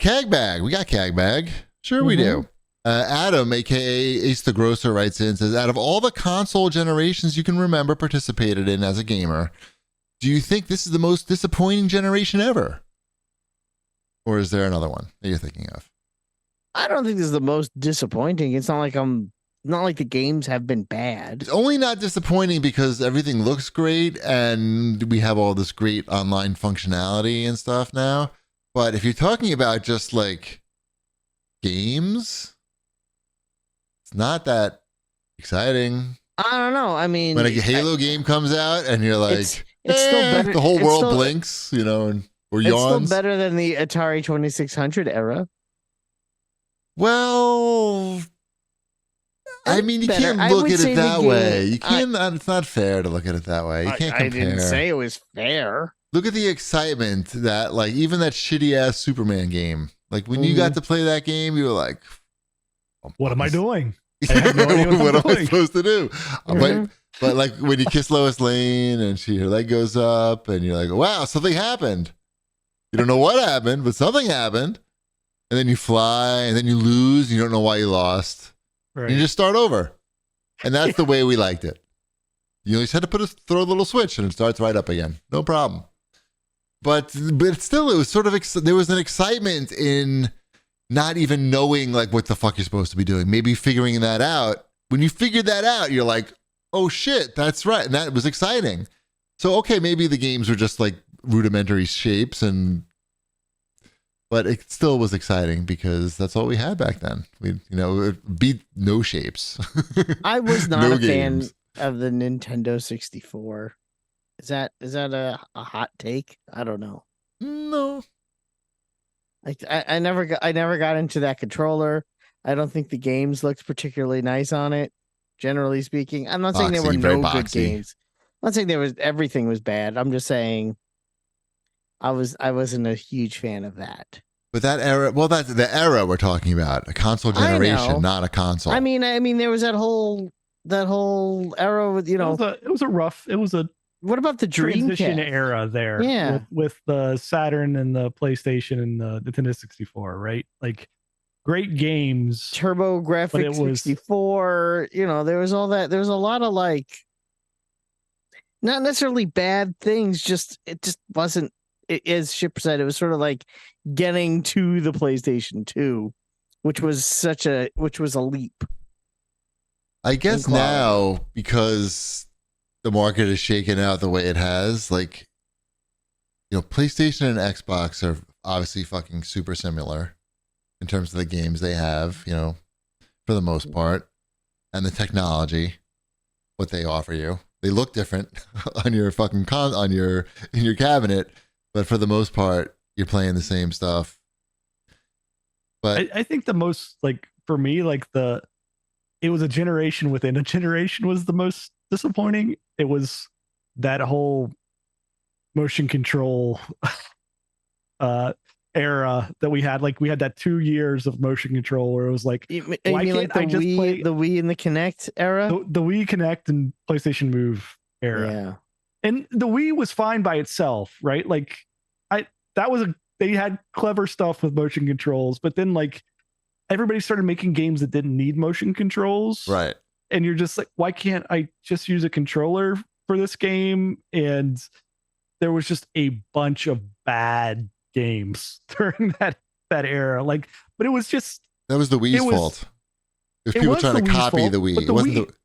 CAGbag. We got CAGbag. Sure we do. Adam, aka Ace the Grocer, writes in and says, out of all the console generations you can remember participated in as a gamer, do you think this is the most disappointing generation ever? Or is there another one that you're thinking of? I don't think this is the most disappointing. It's not like the games have been bad. It's only not disappointing because everything looks great and we have all this great online functionality and stuff now. But if you're talking about just like games, it's not that exciting. I don't know. I mean, when a Halo game comes out and you're like, it's still better. The whole world blinks, you know, or yawns. It's still better than the Atari 2600 era. Well, I mean, you can't look at it that way. You can't. It's not fair to look at it that way. You can't compare. I didn't say it was fair. Look at the excitement that, like, even that shitty ass Superman game. Like when you got to play that game, you were like, "What am I doing? I have no idea what am I supposed to do?" But like when you kiss Lois Lane and her leg goes up, and you're like, "Wow, something happened." You don't know what happened, but something happened. And then you fly, and then you lose. And you don't know why you lost. Right. And you just start over, and that's the way we liked it. You just had to throw a little switch, and it starts right up again. No problem. But still, it was sort of there was an excitement in not even knowing like what the fuck you're supposed to be doing. Maybe figuring that out. When you figured that out, you're like, "Oh shit, that's right," and that was exciting. So okay, maybe the games were just like rudimentary shapes but it still was exciting because that's all we had back then. It beat no shapes. I was not a fan of the Nintendo 64. Is that a hot take? I don't know. No. I never got into that controller. I don't think the games looked particularly nice on it. Generally speaking, I'm not saying there were no good games. I'm not saying everything was bad. I'm just saying I wasn't a huge fan of that. But that era, well, that's the era we're talking about. A console generation, not a console. I mean, there was that whole era with, It was a rough. What about the transition era there? Yeah, with the Saturn and the PlayStation and the Nintendo 64, right? Like great games, TurboGrafx 64. There was all that. There was a lot of like, not necessarily bad things. It just wasn't. As Ship said, it was sort of like getting to the PlayStation 2, which was a leap. I guess now, because the market is shaken out the way it has, like, PlayStation and Xbox are obviously fucking super similar in terms of the games they have, for the most part, and the technology, what they offer you. They look different on your fucking in your cabinet, but for the most part, you're playing the same stuff. But I think the most, like, for me, like it was a generation within a generation was the most disappointing. It was that whole motion control era that we had. Like we had that 2 years of motion control where it was like, why can't I just play the Wii and the Kinect era? The Wii Kinect and PlayStation Move era. Yeah. And the Wii was fine by itself, right? Like they had clever stuff with motion controls, but then like everybody started making games that didn't need motion controls. Right. And you're just like, why can't I just use a controller for this game? And there was just a bunch of bad games during that era. Like, but it was just, that was the Wii's fault. It was people trying to copy the Wii.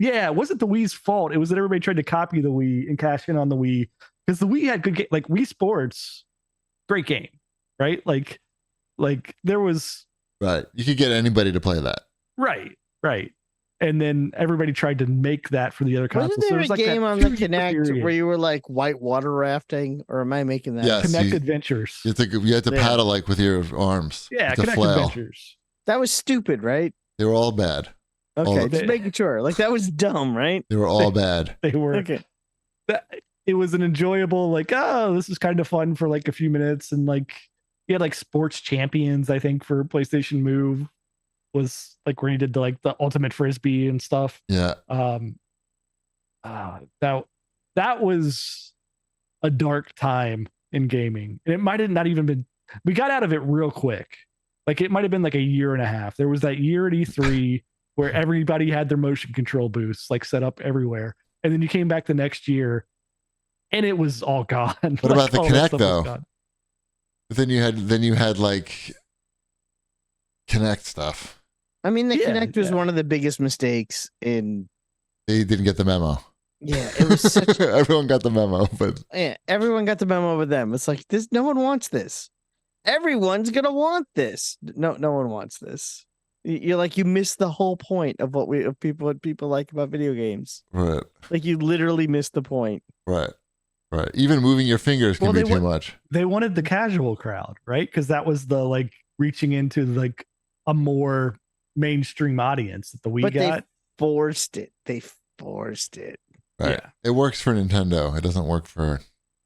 It wasn't the Wii's fault. It was that everybody tried to copy the Wii and cash in on the Wii, because the Wii had good like Wii Sports, great game, right? Like there was, right. You could get anybody to play that. Right. And then everybody tried to make that for the other consoles. Wasn't there a game on the Kinect where you were like white water rafting, or am I making that? Yes, Kinect Adventures. You had to paddle like with your arms. Yeah, Kinect Adventures. That was stupid, right? They were all bad. Okay, just making sure. Like that was dumb, right? They were all bad. They were. Okay. It was an enjoyable, like, oh, this is kind of fun for like a few minutes, and like you had like Sports Champions, I think, for PlayStation Move. Was like where you did the ultimate frisbee and stuff. Yeah. That was a dark time in gaming, and it might have not even been. We got out of it real quick, Like it might have been like a year and a half. There was that year at E3 where everybody had their motion control booths like set up everywhere. And then you came back the next year and it was all gone. What about the Kinect though? But then you had like Kinect stuff. I mean, the Kinect was one of the biggest mistakes in. They didn't get the memo. Yeah, it was such. Everyone got the memo, but yeah, everyone got the memo with them. It's like this. No one wants this. Everyone's gonna want this. No one wants this. You're like you missed the whole point of what people like about video games. Right. Like you literally missed the point. Right. Right. Even moving your fingers can be too much. They wanted the casual crowd, right? Because that was the like reaching into like a more mainstream audience that the Wii got. They forced it. They forced it. Right. Yeah. It works for Nintendo. It doesn't work for.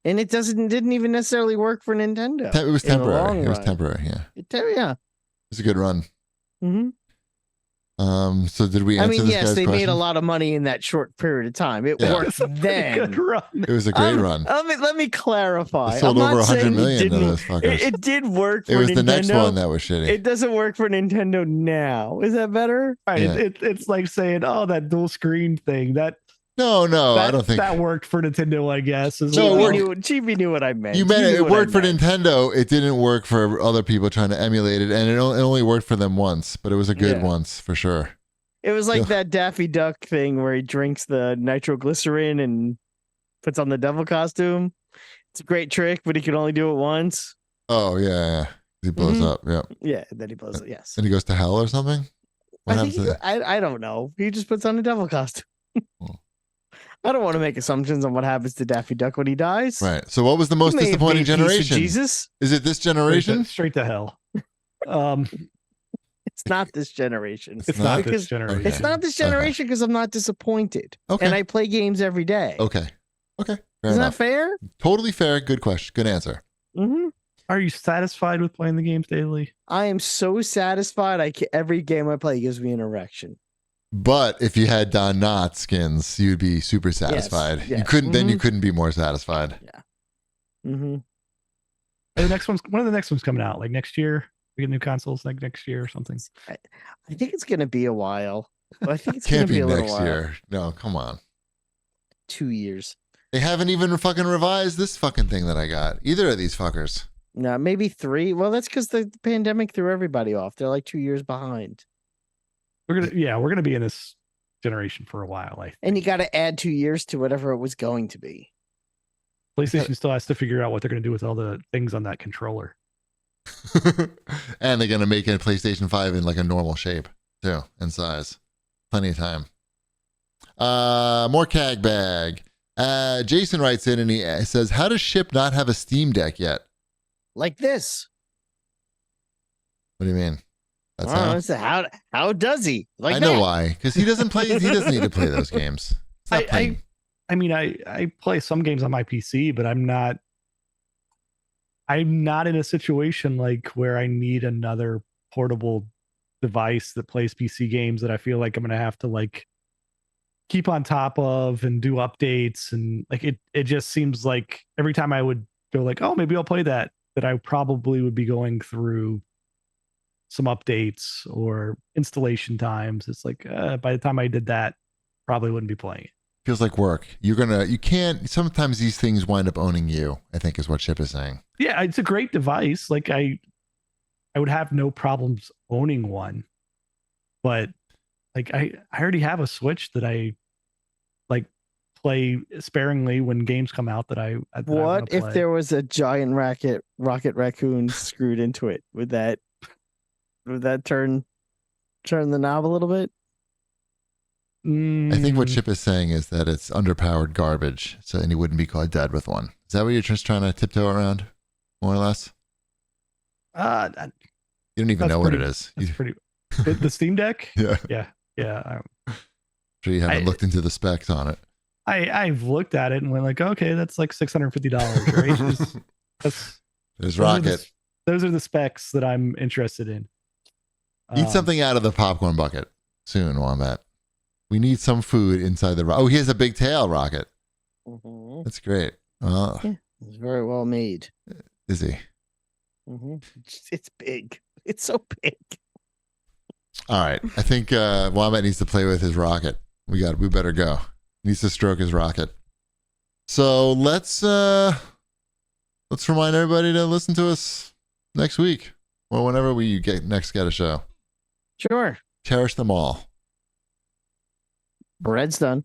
And it didn't even necessarily work for Nintendo. It was temporary. It was temporary. Yeah. Yeah. It was a good run. Mm-hmm. So did we answer this yes, guy's they question? made a lot of money in that short period of time. It worked then. Good run. It was a great run. Let me clarify. It sold over 100 million of those fuckers. It did work for Nintendo. It was the next one that was shitty. It doesn't work for Nintendo now. Is that better? Right. Yeah. It's like saying, oh, that dual screen thing. No, I don't think that worked for Nintendo, I guess. Chibi knew what I meant. You meant it worked for Nintendo. It didn't work for other people trying to emulate it, and it only worked for them once, but it was a good once for sure. It was like that Daffy Duck thing where he drinks the nitroglycerin and puts on the devil costume. It's a great trick, but he can only do it once. Oh, yeah. He blows up, yeah. Yeah, then he blows up, yes. And he goes to hell or something? I don't know. He just puts on a devil costume. I don't want to make assumptions on what happens to Daffy Duck when he dies. Right. So what was the most disappointing generation? Jesus? Is it this generation? Straight to hell. It's not this generation. It's not this generation. Okay. It's not this generation because I'm not disappointed. Okay. And I play games every day. Okay. Isn't that fair? Totally fair. Good question. Good answer. Mm-hmm. Are you satisfied with playing the games daily? I am so satisfied. Every game I play gives me an erection. But if you had Don Knotts skins, you'd be super satisfied. Yes. You couldn't. Then you couldn't be more satisfied. Yeah. Mm-hmm. One of the next ones coming out like next year. We get new consoles like next year or something. I think it's going to be a while. I think it's can't be a next while. year. No, come on. 2 years. They haven't even fucking revised this fucking thing that I got. Either of these fuckers. No, maybe 3. Well, that's because the pandemic threw everybody off. They're like 2 years behind. We're gonna be in this generation for a while. I think. And you got to add 2 years to whatever it was going to be. PlayStation still has to figure out what they're gonna do with all the things on that controller. And they're gonna make a PlayStation 5 in like a normal shape too and size. Plenty of time. More CAG bag. Jason writes in and he says, "How does Ship not have a Steam Deck yet?" Like this. What do you mean? That's how does he? Like I know why. Because he doesn't play. He doesn't need to play those games. I mean, I play some games on my PC, but I'm not in a situation like where I need another portable device that plays PC games that I feel like I'm gonna have to like keep on top of and do updates, and like it just seems like every time I would go like, oh, maybe I'll play that I probably would be going through some updates or installation times. It's like by the time I did that, probably wouldn't be playing it. Feels like work. You can't, sometimes these things wind up owning you, I think is what Chip is saying. Yeah, it's a great device. Like I would have no problems owning one, but like I already have a Switch that I like play sparingly when games come out that I what if there was a giant rocket raccoon screwed into it? Would that turn the knob a little bit? I think what Chip is saying is that it's underpowered garbage, and he wouldn't be caught dead with one. Is that what you're just trying to tiptoe around, more or less? You don't even know what it is. The Steam Deck? Yeah. I'm sure you haven't looked into the specs on it. I've looked at it and went like, okay, that's like $650, right? There's Rocket. Those are the specs that I'm interested in. Eat something out of the popcorn bucket soon, Wombat. We need some food inside the rocket. Oh, he has a big tail, Rocket. Mm-hmm. That's great. Yeah, it's very well made. Is he? Mm-hmm. It's big. It's so big. All right. I think Wombat needs to play with his rocket. We better go. Needs to stroke his rocket. So let's remind everybody to listen to us next week or whenever we get a show. Sure. Cherish them all. Bread's done.